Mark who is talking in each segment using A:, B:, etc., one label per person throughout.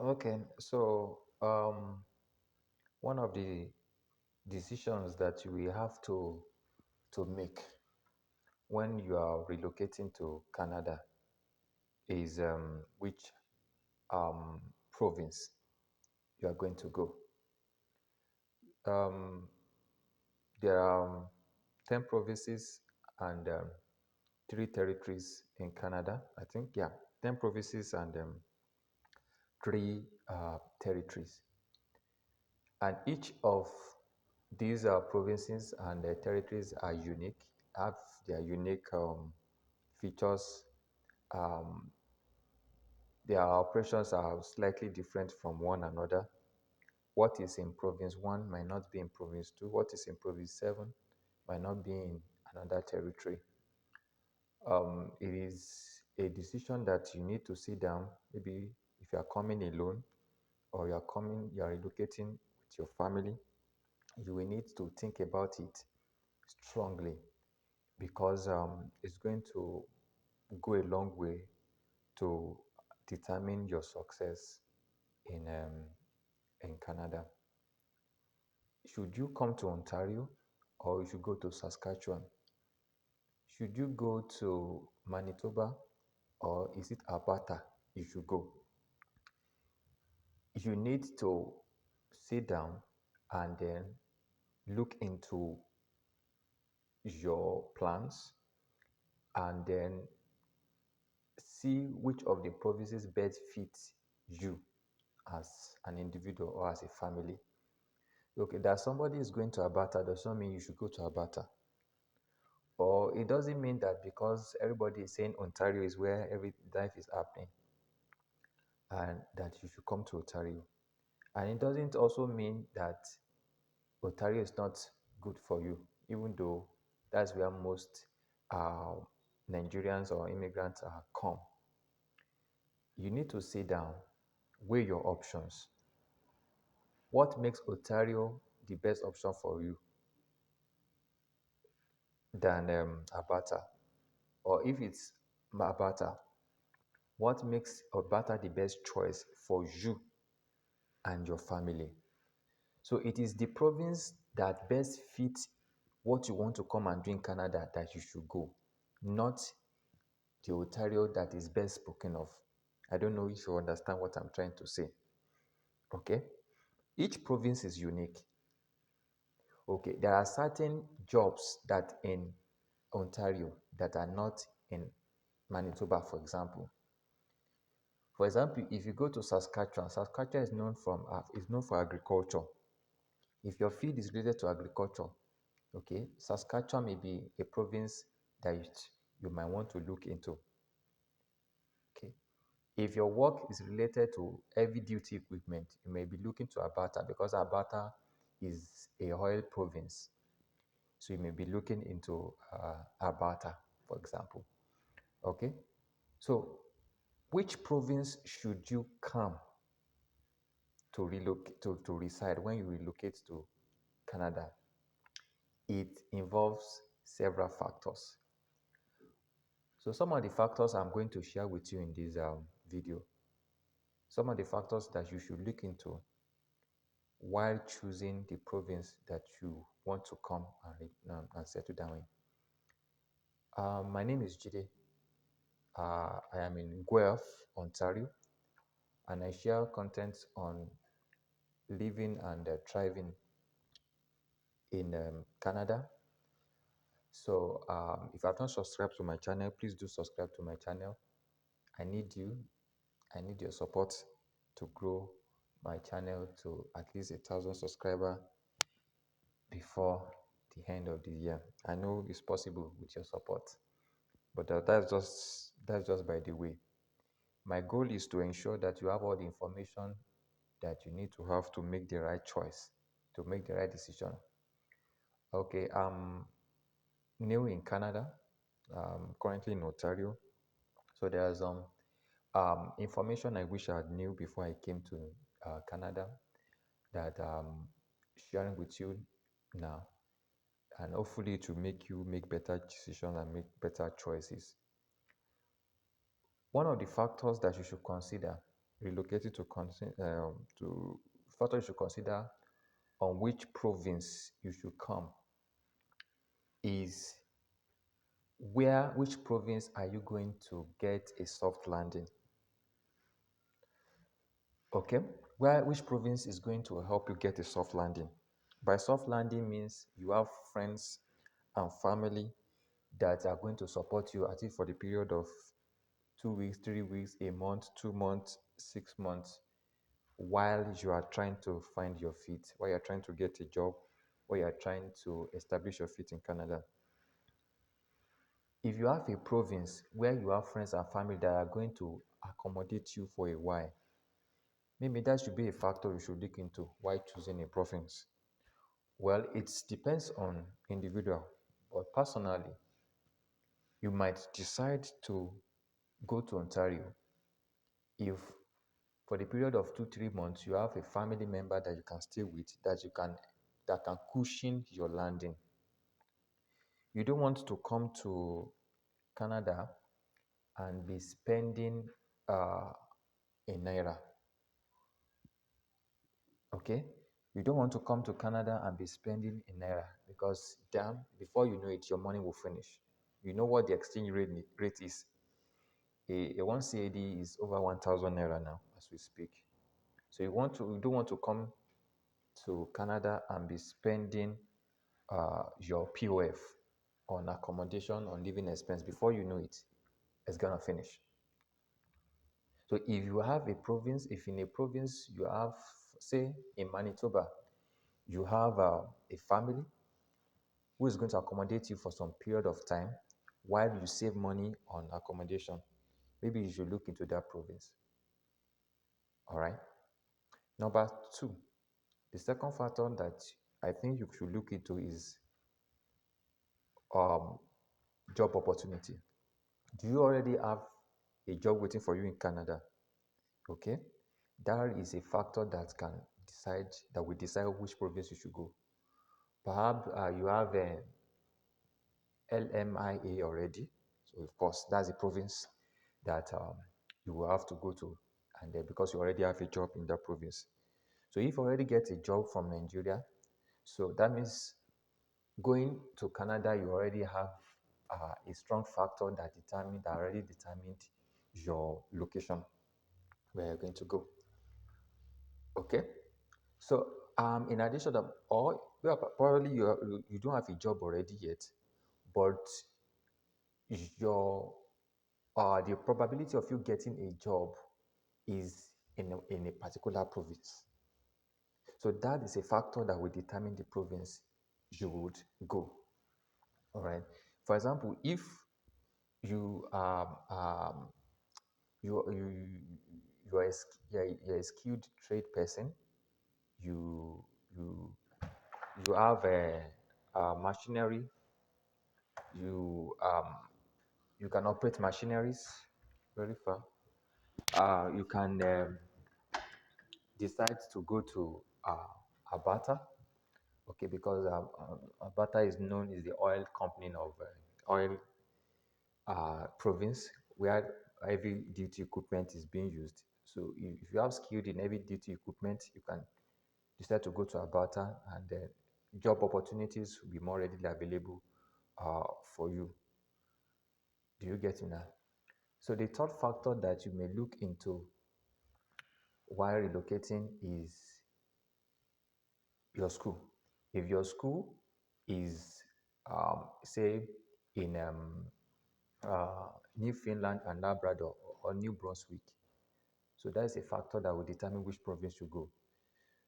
A: Okay, one of the decisions that you will have to make when you are relocating to Canada is which province you are going to go. Um, there are 10 provinces and 3 territories in Canada, I think. Yeah, 10 provinces and 3 territories. And each of these provinces and territories are unique, have their unique features. Um, their operations are slightly different from one another. What is in province 1 might not be in province 2. What is in province 7 might not be in another territory. It is a decision that you need to sit down. Maybe if you are coming alone or you are relocating with your family, you will need to think about it strongly because it's going to go a long way to determine your success in Canada. Should you come to Ontario or you should go to Saskatchewan? Should you go to Manitoba or is it Alberta you should go? You need to sit down and then look into your plans and then see which of the provinces best fits you as an individual or as a family. Okay, that somebody is going to Alberta does not mean you should go to Alberta. Or it doesn't mean that because everybody is saying Ontario is where every life is happening and that you should come to Ontario. And it doesn't also mean that Ontario is not good for you, even though that's where most uh, Nigerians or immigrants come. You need to sit down, weigh your options. What makes Ontario the best option for you than Alberta? Or if it's Alberta, what makes Alberta the best choice for you and your family? So it is the province that best fits what you want to come and do in Canada that you should go, not the Ontario that is best spoken of. I don't know if you understand what I'm trying to say. Okay? Each province is unique. Okay, there are certain jobs that in Ontario that are not in Manitoba, for example. For example, if you go to Saskatchewan, Saskatchewan is known for agriculture. If your field is related to agriculture, okay, Saskatchewan may be a province that you might want to look into. Okay, if your work is related to heavy duty equipment, you may be looking to Alberta because Alberta is a oil province. So you may be looking into Alberta, for example. Okay, so which province should you come to relocate to reside when you relocate to Canada? It involves several factors. So some of the factors I'm going to share with you in this video, some of the factors that you should look into while choosing the province that you want to come and settle down in. My name is Jide. I am in Guelph, Ontario, and I share content on living and thriving in Canada. So if you have not subscribed to my channel, please do subscribe to my channel. I need you. I need your support to grow my channel to at least 1,000 subscribers before the end of the year. I know it's possible with your support, but that's just by the way. My goal is to ensure that you have all the information that you need to have to make the right choice, to make the right decision. Okay, I'm new in Canada. Currently in Ontario. So there's information I wish I had knew before I came to Canada that I'm sharing with you now, and hopefully to make you make better decisions and make better choices. One of the factors that you should consider relocating to factor you should consider on which province you should come is which province are you going to get a soft landing? Okay, which province is going to help you get a soft landing? By soft landing means you have friends and family that are going to support you at least for the period of 2 weeks, 3 weeks, a month, 2 months, 6 months, while you are trying to find your feet, while you're trying to get a job, while you're trying to establish your feet in Canada. If you have a province where you have friends and family that are going to accommodate you for a while, maybe that should be a factor you should look into while choosing a province. Well, it depends on individual, but personally, you might decide to go to Ontario if for the period of 2 3 months you have a family member that you can stay with that can cushion your landing. You don't want to come to Canada and be spending uh, in naira. Okay, you don't want to come to Canada and be spending in naira because damn, before you know it, your money will finish. You know what the exchange rate is. A one CAD is over 1,000 naira now as we speak. So you don't want to come to Canada and be spending your POF on accommodation, on living expense. Before you know it, it's gonna finish. So if you have a province, if in a province you have, say, in Manitoba, you have a family who is going to accommodate you for some period of time while you save money on accommodation, maybe you should look into that province. All right. Number two, the second factor that I think you should look into is um, job opportunity. Do you already have a job waiting for you in Canada? Okay. That is a factor that will decide which province you should go. Perhaps you have a LMIA already. So of course, that's a province that you will have to go to, and because you already have a job in that province. So if you already get a job from Nigeria, so that means going to Canada, you already have a strong factor that already determined your location where you're going to go. Okay. So in addition to or well, probably you don't have a job already yet, but your the probability of you getting a job is in a particular province. So that is a factor that will determine the province you would go. All right. For example, if you you you you are you're a skilled trade person, you you you have a machinery, you you can operate machineries very far. You can decide to go to Alberta, okay, because Alberta is known as the oil company of oil province where heavy duty equipment is being used. So if you have skilled in heavy duty equipment, you can decide to go to Alberta, and then job opportunities will be more readily available for you. Do you get me now? So the third factor that you may look into while relocating is your school. If your school is, say, in Newfoundland and Labrador or New Brunswick, so that is a factor that will determine which province you go.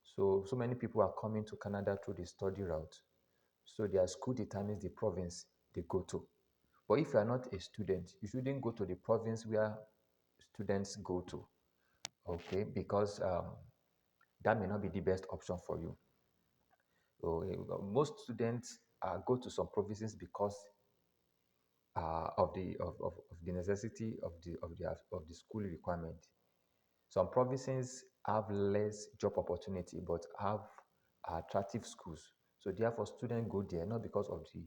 A: So many people are coming to Canada through the study route. So their school determines the province they go to. But if you are not a student, you shouldn't go to the province where students go to, okay? Because that may not be the best option for you. So most students go to some provinces because of the necessity of the school requirement. Some provinces have less job opportunity but have attractive schools. So therefore, students go there not because of the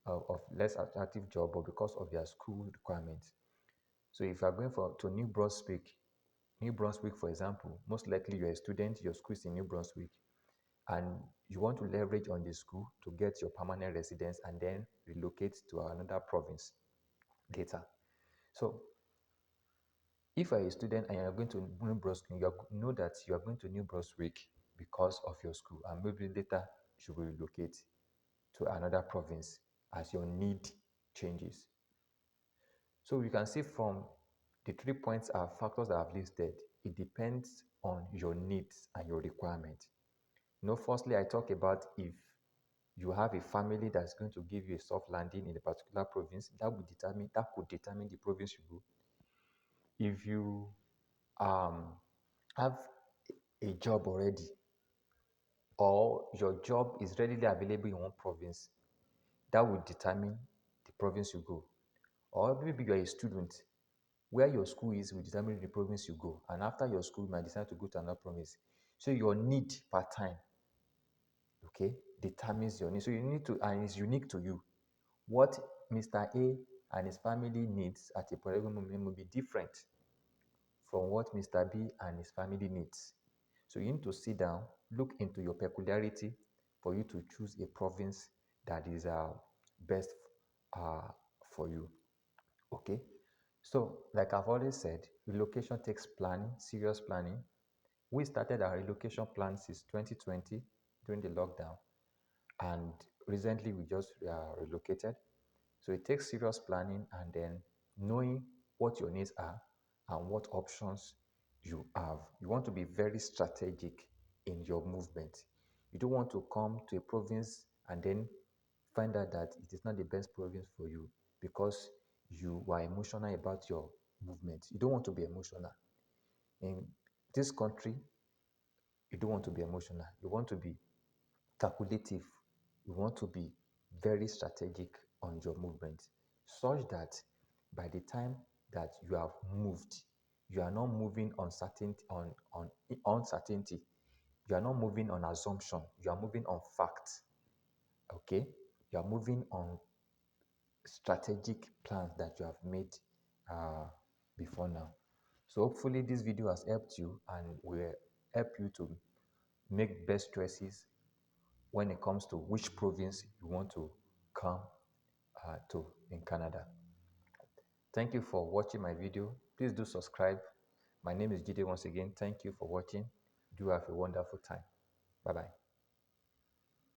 A: of less attractive job, but because of their school requirements. So if you are going to New Brunswick, New Brunswick, for example, most likely you're a student, your school is in New Brunswick, and you want to leverage on the school to get your permanent residence and then relocate to another province later. So if you're a student and you're going to New Brunswick, you know that you are going to New Brunswick because of your school, and maybe later you will relocate to another province as your need changes. So you can see from the 3 points are factors that I've listed. It depends on your needs and your requirement. Firstly, I talk about if you have a family that's going to give you a soft landing in a particular province, that could determine the province you go. If you um, have a job already, or your job is readily available in one province, that would determine the province you go. Or maybe you're a student, where your school is will determine the province you go. And after your school, you might decide to go to another province. So your need per time, okay, determines your need. So you need to, and it's unique to you. What Mr. A and his family needs at a particular moment will be different from what Mr. B and his family needs. So you need to sit down, look into your peculiarity for you to choose a province that is best uh, for you. Okay. So, like I've always said, relocation takes planning, serious planning. We started our relocation plan since 2020 during the lockdown, and recently we just relocated. So it takes serious planning and then knowing what your needs are and what options you have. You want to be very strategic in your movement. You don't want to come to a province and then find out that it is not the best province for you because you were emotional about your movement. You don't want to be emotional. In this country, you don't want to be emotional. You want to be calculative. You want to be very strategic on your movement such that by the time that you have moved, you are not moving on uncertainty. You are not moving on assumption. You are moving on facts. Okay? You are moving on strategic plans that you have made uh, before now. So hopefully this video has helped you and will help you to make best choices when it comes to which province you want to come to in Canada. Thank you for watching my video. Please do subscribe. My name is Jide once again. Thank you for watching. Do have a wonderful time. Bye-bye.